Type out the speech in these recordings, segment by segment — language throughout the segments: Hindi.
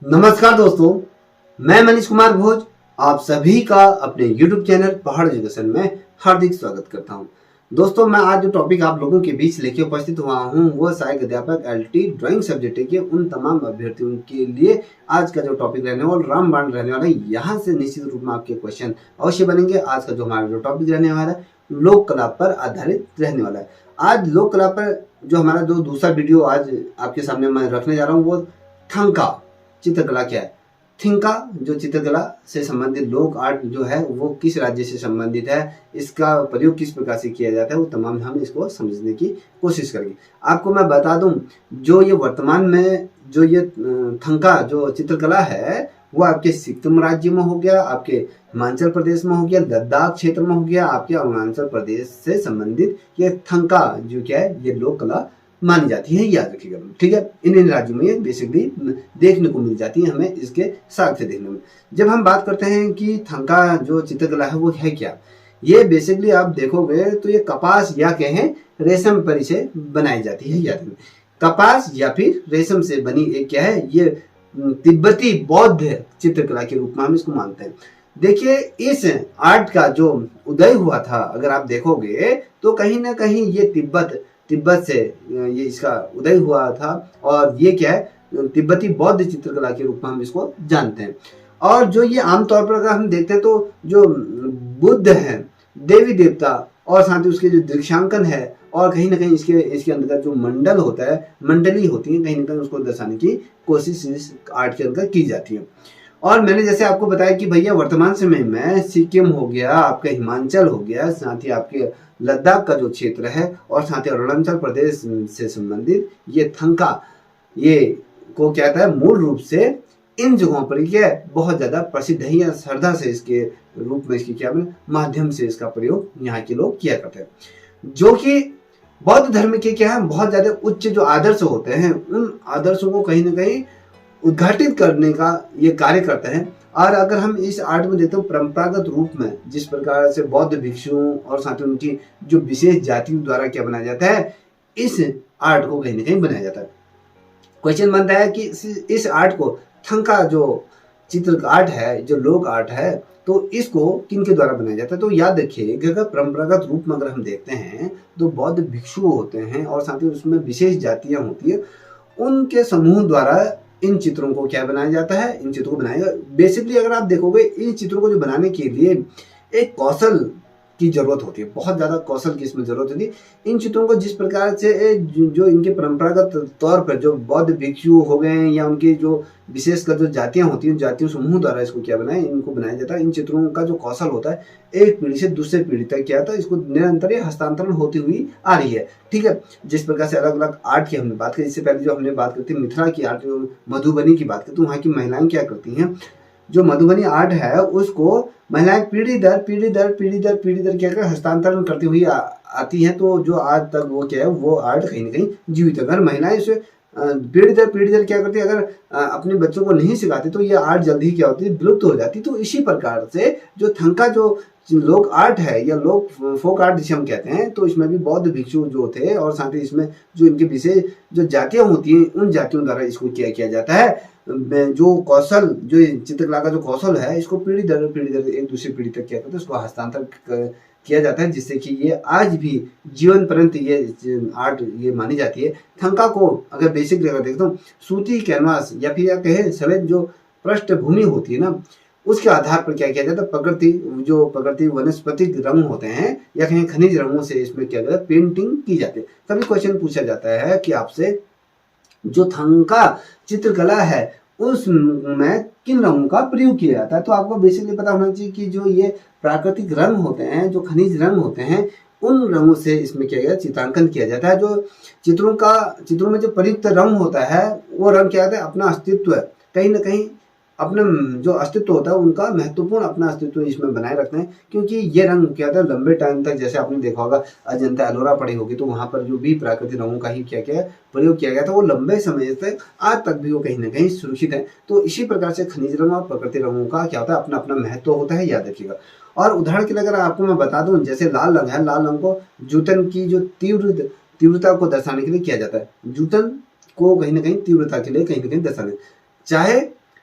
नमस्कार दोस्तों, मैं मनीष कुमार भोज आप सभी का अपने YouTube चैनल पहाड़ एजुकेशन में हार्दिक स्वागत करता हूं। दोस्तों, मैं आज जो टॉपिक आप लोगों के बीच लेके उपस्थित हुआ हूं वो सहायक अध्यापक एलटी ड्राइंग सब्जेक्ट के उन तमाम अभ्यर्थियों के लिए आज का जो टॉपिक रहने वाला रामबाण रहने वाला है। यहाँ से निश्चित रूप में आपके क्वेश्चन अवश्य बनेंगे। आज का जो हमारा जो टॉपिक रहने वाला है लोक कला पर आधारित रहने वाला है। आज लोक कला पर जो हमारा जो दूसरा वीडियो आज आपके सामने मैं रखने जा रहा हूँ वो थंका चित्रकला क्या है। थिंका जो चित्रकला से संबंधित लोक आर्ट जो है वो किस राज्य से संबंधित है, इसका प्रयोग किस प्रकार से किया जाता है, वो तमाम हम इसको समझने की कोशिश करेंगे। आपको मैं बता दूं, जो ये वर्तमान में जो ये थंका जो चित्रकला है वो आपके सिक्किम राज्य में हो गया, आपके हिमाचल प्रदेश में हो गया, लद्दाख क्षेत्र में हो गया, आपके अरुणाचल प्रदेश से संबंधित ये थंका जो क्या है ये लोक कला मानी जाती है। याद रखिएगा, ठीक है। इन राज्यों में ये बेसिकली देखने को मिल जाती है हमें इसके साक्ष्य देखने में। जब हम बात करते हैं कि थंका जो चित्रकला है वो है क्या, ये बेसिकली आप देखोगे तो ये कपास या कहें रेशम परी से बनाई जाती है। याद रखिए, कपास या फिर रेशम से बनी एक क्या है ये तिब्बती बौद्ध चित्रकला के रूप में हम इसको मानते हैं। देखिए, इस आर्ट का जो उदय हुआ था अगर आप देखोगे तो कहीं ना कहीं ये तिब्बत से ये इसका उदय हुआ था और ये क्या है तिब्बती बौद्ध चित्रकला के रूप में हम इसको जानते हैं। और जो ये आमतौर पर अगर हम देखते हैं तो जो बुद्ध हैं, देवी देवता और साथ ही उसके जो दृश्यांकन है और कहीं ना कहीं इसके अंदर जो मंडल होता है, मंडली होती है, कहीं ना कहीं उसको दर्शाने की कोशिश इस आर्ट के अंदर की जाती है। और मैंने जैसे आपको बताया कि भैया वर्तमान समय में सिक्किम हो गया, आपका हिमाचल हो गया, साथ ही आपके लद्दाख का जो क्षेत्र है और साथ ही अरुणाचल प्रदेश से संबंधित ये थंका ये को क्या कहता है मूल रूप से इन जगहों पर क्या बहुत ज्यादा प्रसिद्ध है या श्रद्धा से इसके रूप में इसकी क्या माध्यम से इसका प्रयोग यहाँ के लोग किया करते हैं। जो कि बौद्ध धर्म के क्या है बहुत ज्यादा उच्च जो आदर्श होते हैं उन आदर्शों को कहीं ना कहीं उद्घाटित करने का ये कार्य करते हैं। और अगर हम इस आर्ट में देखते हो परंपरागत रूप में जिस प्रकार से बौद्ध भिक्षुओं और साथ ही उनकी जो विशेष जातियों द्वारा क्या बनाया जाता है इस आर्ट को कहीं ना कहीं बनाया जाता है। क्वेश्चन बनता है कि इस आर्ट को थंका जो चित्र आर्ट है जो लोक आर्ट है तो इसको किनके द्वारा बनाया जाता है। तो याद रखिए कि अगर परंपरागत रूप में अगर हम देखते हैं तो बौद्ध भिक्षु होते हैं और साथ ही उसमें विशेष जातियां होती है, उनके समूह द्वारा इन चित्रों को क्या बनाया जाता है, इन चित्रों को बनाया। बेसिकली अगर आप देखोगे इन चित्रों को जो बनाने के लिए एक कौशल की जरूरत होती है, बहुत ज्यादा कौशल की इसमें जरूरत होती है। इन चित्रों को जिस प्रकार से जो इनके परंपरागत तौर पर जो बौद्ध भिक्षु हो गए या उनकी जो विशेषकर जो जातियां होती हैं जातियों समूह द्वारा इसको क्या बनाए इनको बनाया जाता है। इन चित्रों का जो कौशल होता है एक पीढ़ी से दूसरे पीढ़ी तक क्या था इसको निरंतर हस्तांतरण होती हुई आ रही है। ठीक है, जिस प्रकार से अलग अलग आर्ट की हमने बात करी, इससे पहले जो हमने बात करती मिथिला की आर्ट मधुबनी की बात करती तो वहाँ की महिलाएं क्या करती हैं, जो मधुबनी आर्ट है उसको महिलाएं पीढ़ी दर क्या कर हस्तांतरण करती हुई आती हैं। तो जो आज तक वो क्या है वो आर्ट कहीं ना कहीं जीवित है। अगर महिलाएं इसे पीढ़ी दर क्या करती है, अगर अपने बच्चों को नहीं सिखाती तो ये आर्ट जल्दी क्या होती है विलुप्त हो जाती। तो इसी प्रकार से जो थंका जो लोक आर्ट है या लोक फोक आर्ट जिसे हम कहते हैं तो इसमें भी बौद्ध भिक्षु जो थे और साथ ही इसमें जो इनके विशेष जो जातियां होती हैं उन जातियों द्वारा इसको क्या किया जाता है, जो कौशल जो चित्रकला का जो कौशल है इसको पीढ़ी दर एक दूसरी पीढ़ी तक क्या करते हैं उसको हस्तांतर किया जाता है, जिससे कि ये आज भी जीवन पर्यंत ये आर्ट ये मानी जाती है। थंका को अगर बेसिक अगर देखता हूँ सूती कैनवास या फिर कहें सफेद जो पृष्ठभूमि होती है ना उसके आधार पर क्या किया जाता है प्रकृति वनस्पतिक रंग होते हैं या कहीं खनिज रंगों से इसमें क्या जाता है पेंटिंग की जाती है। कभी क्वेश्चन पूछा जाता है कि आपसे जो थंका चित्रकला है उसमें किन रंगों का प्रयोग किया जाता है। तो आपको बेसिकली पता होना चाहिए कि जो ये प्राकृतिक रंग होते हैं जो खनिज रंग होते हैं उन रंगों से इसमें किया गया चित्रांकन किया जाता है। जो चित्रों में जो प्रयुक्त रंग होता है वो रंग क्या होता है अपना अस्तित्व कहीं ना कहीं अपना जो अस्तित्व होता है उनका महत्वपूर्ण अपना अस्तित्व इसमें बनाए रखते हैं, क्योंकि ये रंग क्या होता है लंबे टाइम तक जैसे आपने देखा होगा अजंता एलोरा पड़ी होगी तो वहां पर जो भी प्राकृतिक रंगों का ही क्या क्या प्रयोग किया गया था वो लंबे समय तक आज तक भी वो कहीं ना कहीं सुरक्षित है। तो इसी प्रकार से खनिज रंग और प्राकृतिक रंगों का क्या होता है अपना अपना महत्व होता है, याद रखिएगा। और उदाहरण के लिए अगर आपको मैं बता दूं जैसे लाल रंग है, लाल रंग को जूतन की जो तीव्रता को दर्शाने के लिए किया जाता है। जूतन को कहीं ना कहीं तीव्रता के लिए कहीं ना कहीं दर्शाने चाहे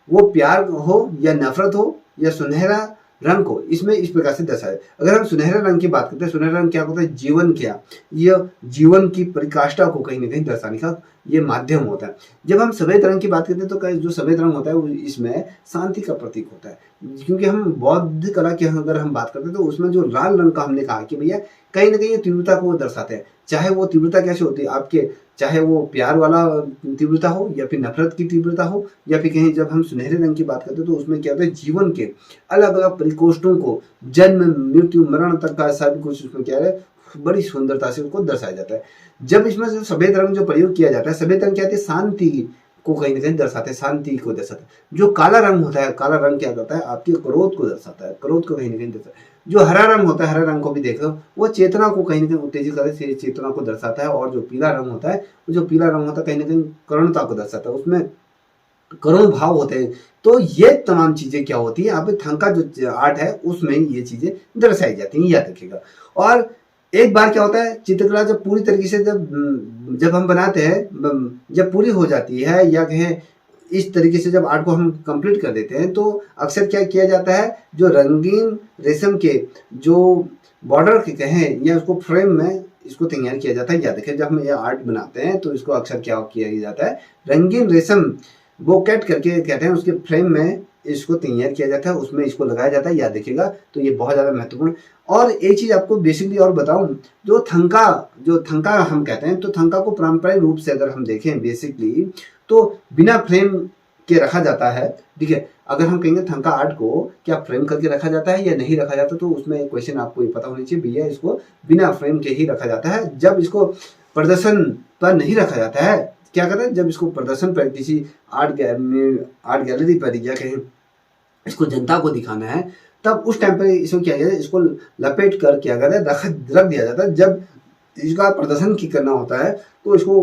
वो प्यार हो या नफरत हो या सुनहरा रंग को इसमें इस प्रकार से दर्शाया। अगर हम सुनहरे रंग की बात करते हैं, सुनहरा रंग क्या होता है, जीवन क्या, यह जीवन की परिकाष्ठा को कहीं ना कहीं दर्शाने का ये माध्यम होता है। जब हम सफेद रंग की बात करते हैं तो जो सफेद रंग होता है वो इसमें शांति का प्रतीक होता है, क्योंकि हम बौद्ध कला की अगर हम बात करते हैं तो उसमें जो लाल रंग का हमने कहा कि भैया कहीं ना कहीं तीव्रता को दर्शाते हैं। चाहे वो तीव्रता कैसे होती है आपके, चाहे वो प्यार वाला तीव्रता हो या फिर नफरत की तीव्रता हो, या फिर कहीं जब हम सुनहरे रंग की बात करते हैं तो उसमें क्या होता है, जीवन के अलग अलग परिकोष्ठों को, जन्म मृत्यु मरण तक का सब कुछ उसमें क्या है, बड़ी सुंदरता से उसको दर्शाया जाता है। जब इसमें जो सफेद रंग जो प्रयोग किया जाता है, सफेद रंग क्या होती है, शांति को कहीं ना कहीं दर्शाते हैं, शांति को दर्शाता है। जो काला रंग होता है, काला रंग क्या करता है, आपके क्रोध को दर्शाता है, क्रोध को कहीं ना कहीं दर्शाता है। जो हरा रंग होता है, हरा रंग को भी देख लो, वो चेतना को कहीं ना कहीं उत्तेजित करके चेतना को दर्शाता है। और जो पीला रंग होता है, जो पीला रंग होता है कहीं ना कहीं करुणता को दर्शाता है, उसमें करुण भाव होते हैं। तो ये तमाम चीजें क्या होती है, आप थंका जो आर्ट है उसमें ये चीजें दर्शाई जाती हैं, याद रखिएगा। और एक बार क्या होता है, चित्रकला जब पूरी तरीके से जब हम बनाते हैं, जब पूरी हो जाती है या कहें इस तरीके से जब आर्ट को हम कंप्लीट कर देते हैं, तो अक्सर क्या किया जाता है, जो रंगीन रेशम के जो बॉर्डर के कहें या उसको फ्रेम में इसको तैयार किया जाता है। याद रखें, जब हम ये आर्ट बनाते हैं तो इसको अक्सर क्या किया जाता है, रंगीन रेशम वो कैट करके कहते हैं, उसके फ्रेम में इसको तैयार किया जाता है, उसमें इसको लगाया जाता है। याद रखिएगा, तो ये बहुत ज़्यादा महत्वपूर्ण। और एक चीज़ आपको बेसिकली और बताऊं, जो थंका हम कहते हैं, तो थंका को पारंपरिक रूप से अगर हम देखें बेसिकली तो बिना फ्रेम के रखा जाता है। ठीक है, अगर हम कहेंगे थंका आर्ट को क्या फ्रेम करके रखा जाता है या नहीं रखा जाता, तो उसमें एक क्वेश्चन आपको ये पता होनी चाहिए, भैया इसको बिना फ्रेम के ही रखा जाता है। जब इसको प्रदर्शन पर नहीं रखा जाता है, क्या करते हैं, जब इसको प्रदर्शन पर किसी आर्ट गैलरी पर या कहीं इसको जनता को दिखाना है, तब उस टाइम पर इसको क्या किया जाता है, इसको लपेट कर क्या करता है, रख दिया जाता है। जब इसका प्रदर्शन की करना होता है तो इसको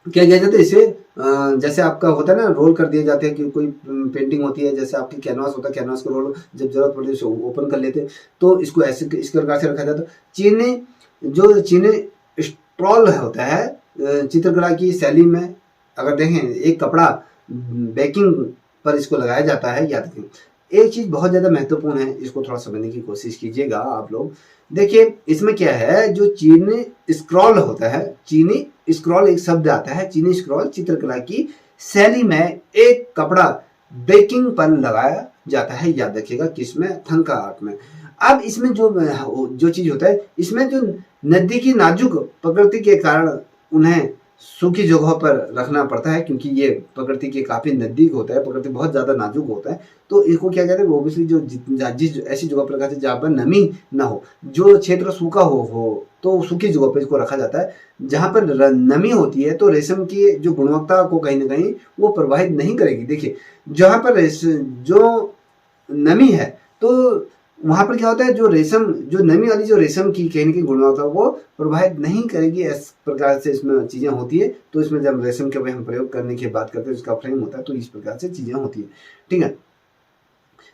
क्या किया जाता है, इसे जैसे आपका होता है ना, रोल कर दिए जाते हैं कि कोई पेंटिंग होती है, जैसे आपकी कैनवास होता है, कैनवास को रोल जब जरूरत पड़ती है उसे ओपन कर लेते हैं, तो इसको ऐसे इस प्रकार से रखा जाता है। चीनी स्ट्रॉल होता है चित्रकला की शैली में, अगर देखें एक कपड़ा बेकिंग पर इसको लगाया जाता है। याद रखें, एक चीज बहुत ज्यादा महत्वपूर्ण है, इसको थोड़ा समझने की कोशिश कीजिएगा आप लोग। देखिए इसमें क्या है, जो चीनी स्क्रॉल होता है, चीनी स्क्रॉल एक शब्द आता है, चीनी स्क्रॉल चित्रकला की शैली में एक कपड़ा बेकिंग पर लगाया जाता है। याद रखिएगा, किसमें, थंका आर्ट में। अब इसमें जो चीज होता है, इसमें जो नदी की नाजुक प्रकृति के कारण उन्हें सूखी जगहों पर रखना पड़ता है, क्योंकि ये प्रकृति के काफी नजदीक होता है, प्रकृति बहुत ज्यादा नाजुक होता है। तो इसको क्या कहते हैं, ओबियसली जिस ऐसी जगह पर रखा जहाँ पर नमी ना हो, जो क्षेत्र सूखा हो तो सूखी जगह पर इसको रखा जाता है। जहाँ पर नमी होती है तो रेशम की जो गुणवत्ता को कहीं ना कहीं वो प्रभावित नहीं करेगी। देखिए जहाँ पर जो नमी है तो वहां पर क्या होता है, जो नमी वाली जो रेशम की कहीं ना कहीं गुणवत्ता वो प्रभावित नहीं करेगी, इस प्रकार से इसमें चीजें होती है। तो इसमें जब रेशम के हम प्रयोग करने की बात करते हैं, उसका फ्रेम होता है, तो इस प्रकार से चीजें होती है। ठीक है,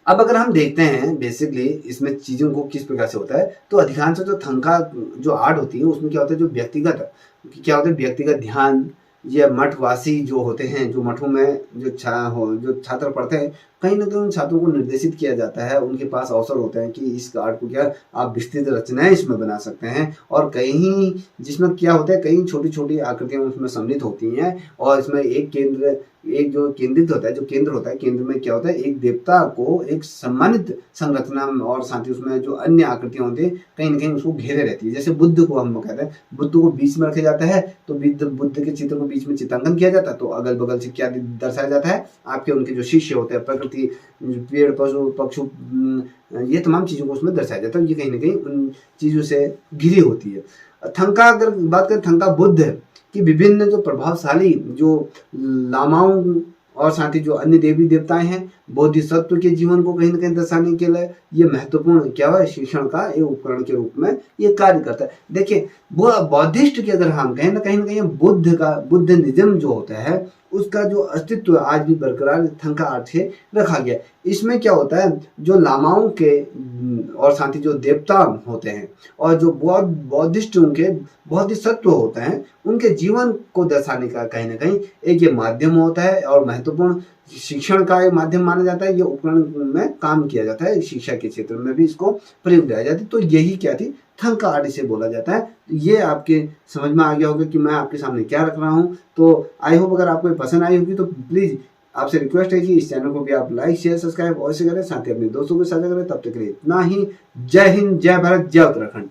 अब अगर हम देखते हैं बेसिकली इसमें चीजों को किस प्रकार से होता है, तो अधिकांश जो थंका जो आर्ट होती है उसमें क्या होता है, जो व्यक्तिगत ध्यान, ये मठवासी जो होते हैं, जो मठों में जो छात्र पढ़ते हैं, कहीं ना कहीं उन छात्रों को निर्देशित किया जाता है, उनके पास अवसर होते हैं कि इस आर्ट को क्या आप विस्तृत रचनाएं इसमें बना सकते हैं। और कहीं जिसमें क्या होता है, कई छोटी छोटी आकृतियां उसमें सम्मिलित होती हैं, और इसमें एक जो केंद्रित होता है, जो केंद्र होता है, केंद्र में क्या होता है, एक देवता को एक सम्मानित संरचना, और साथ ही उसमें जो अन्य आकृतियां होती है कहीं ना कहीं उसको घेरे रहती है। जैसे बुद्ध को हम कहते हैं, बुद्ध को बीच में रखा जाता है, तो बुद्ध के चित्र को बीच में चित्रांकन किया जाता है, तो अगल बगल से क्या दर्शाया जाता है, आपके उनके जो शिष्य होते हैं, प्रकृति, पेड़, पशु, पक्षु, ये तमाम चीजों को उसमें दर्शाया जाता है। ये कहीं ना कहीं उन चीजों से घिरी होती है। थंका अगर बात करें, थंका बुद्ध की विभिन्न जो प्रभावशाली जो लामाओं और साथ ही जो अन्य देवी देवताएं हैं, बोधिसत्व के जीवन को कहीं ना कहीं दर्शाने के लिए ये महत्वपूर्ण क्या है, शिक्षण का एक उपकरण के रूप में ये कार्य करता है। देखिए वो बौद्धिस्ट की अगर हम कहें ना, कहीं ना कहीं बुद्धिज्म जो होता है उसका जो अस्तित्व आज भी बरकरार थंका आर्ट से रखा गया। इसमें क्या होता है, जो लामाओं के और साथ ही जो देवता होते हैं और जो बौद्धिस्ट उनके बोधिसत्व होते हैं, उनके जीवन को दर्शाने का कहीं ना कहीं एक ये माध्यम होता है और महत्वपूर्ण शिक्षण का एक माध्यम माना जाता है। ये उपकरण में काम किया जाता है, शिक्षा के क्षेत्र में भी इसको प्रयोग किया जाता है। तो यही क्या थी, थंका आर्ट इसे बोला जाता है। तो ये आपके समझ में आ गया होगा कि मैं आपके सामने क्या रख रहा हूँ। तो आई होप अगर आपको पसंद आई होगी तो प्लीज आपसे रिक्वेस्ट है कि इस चैनल को भी आप लाइक शेयर सब्सक्राइब अवश्य करें, साथ ही अपने दोस्तों को साझा करें। तब तक के लिए इतना ही। जय हिंद, जय भारत, जय उत्तराखंड।